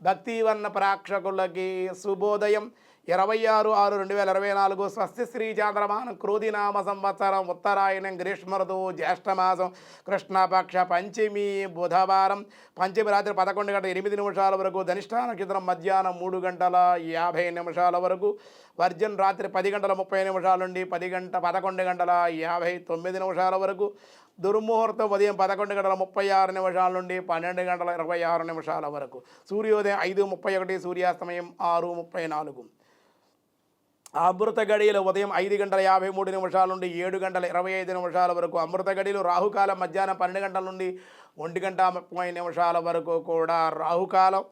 భక్తివన్న ప్రేక్షకులకి శుభోదయం. 26/6/2024 స్వస్తి శ్రీ చాంద్రమానం క్రోధినామ సంవత్సరం ఉత్తరాయణం గ్రీష్మ ఋతువు జ్యేష్ఠమాసం కృష్ణపక్ష పంచమి బుధవారం. పంచమి రాత్రి 11:08 వరకు, ధనిష్ఠా నక్షత్రం మధ్యాహ్నం 3:50 వరకు, వర్జన్ రాత్రి 10:30 నుండి 11:59 వరకు, దుర్ముహూర్తం ఉదయం 11:36 నుండి 12:26 వరకు, సూర్యోదయం 5:31, సూర్యాస్తమయం 6:34. అమృత గడియలు ఉదయం 5:53 నుండి 7:25 వరకు, అమృత గడియలు. రాహుకాలం మధ్యాహ్నం 12 గంటల నుండి 1:30 వరకు కూడా రాహుకాలం.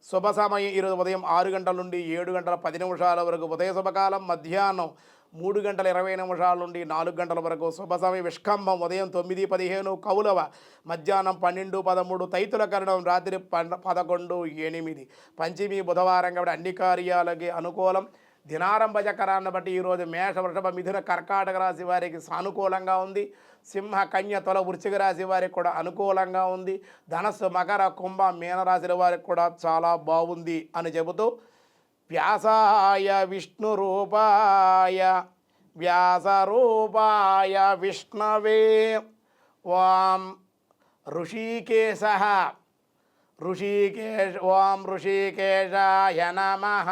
శుభ సమయం ఈరోజు ఉదయం 6 గంటల నుండి 7:10 వరకు, ఉదయ శుభకాలం మధ్యాహ్నం 3:20 నుండి 4 గంటల వరకు, శుభ సమయం విష్కంభం ఉదయం 9:15, కౌలవ మధ్యాహ్నం 12:13, తైతుల కరణం రాత్రి 11:08. పంచమి బుధవారం కాబట్టి అన్ని కార్యాలకి అనుకూలం. దినారంభ చక్రాన్ని బట్టి ఈరోజు మేష, వృషభ, మిథున, కర్కాటక రాశి వారికి సానుకూలంగా ఉంది. సింహ, కన్య, తుల, వృశ్చిక రాశి వారికి కూడా అనుకూలంగా ఉంది. ధనస్సు, మకర, కుంభ, మీనరాశుల వారికి కూడా చాలా బాగుంది అని చెబుతూ, వ్యాసాయ విష్ణురూపాయ వ్యాసరూపాయ విష్ణవే ఓం ఋషికేశాయ నమః.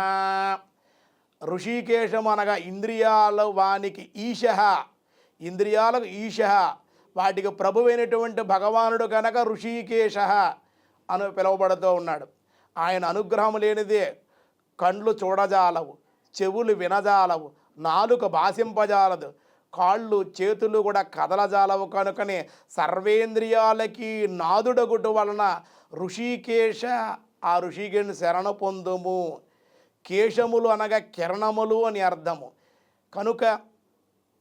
ఋషికేశము అనగా ఇంద్రియాల వానికి ఈశ, ఇంద్రియాలకు ఈశ, వాటికి ప్రభువైనటువంటి భగవానుడు కనుక ఋషికేశ అని పిలువబడుతూ ఉన్నాడు. ఆయన అనుగ్రహం లేనిదే కండ్లు చూడజాలవు, చెవులు వినజాలవు, నాలుక భాషింపజాలదు, కాళ్ళు చేతులు కూడా కదలజాలవు. కనుకనే సర్వేంద్రియాలకి నాదుడగుట వలన ఋషికేశ, ఆ ఋషికేశుని శరణ పొందుము. కేశములు అనగా కిరణములు అని అర్థము. కనుక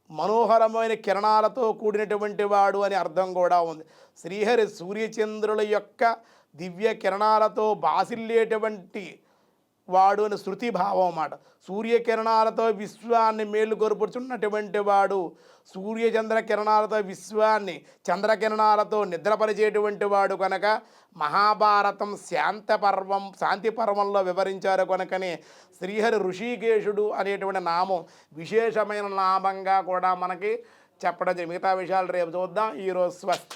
మనోహరమైన కిరణాలతో కూడినటువంటి వాడు అని అర్థం కూడా ఉంది. శ్రీహరి సూర్యచంద్రుల యొక్క దివ్య కిరణాలతో బాసిల్లేటువంటి వాడు అని శృతి భావం అన్నమాట. సూర్యకిరణాలతో విశ్వాన్ని మేలుకొరుపుచున్నటువంటి వాడు, సూర్యచంద్ర కిరణాలతో విశ్వాన్ని చంద్రకిరణాలతో నిద్రపరిచేటువంటి వాడు కనుక మహాభారతం శాంతి పర్వంలో వివరించారు. కనుకనే శ్రీహరి ఋషికేశుడు అనేటువంటి నామం విశేషమైన నామంగా కూడా మనకి చెప్పడం జరిగింది. మిగతా విషయాలు రేపు చూద్దాం. ఈరోజు స్వస్తి.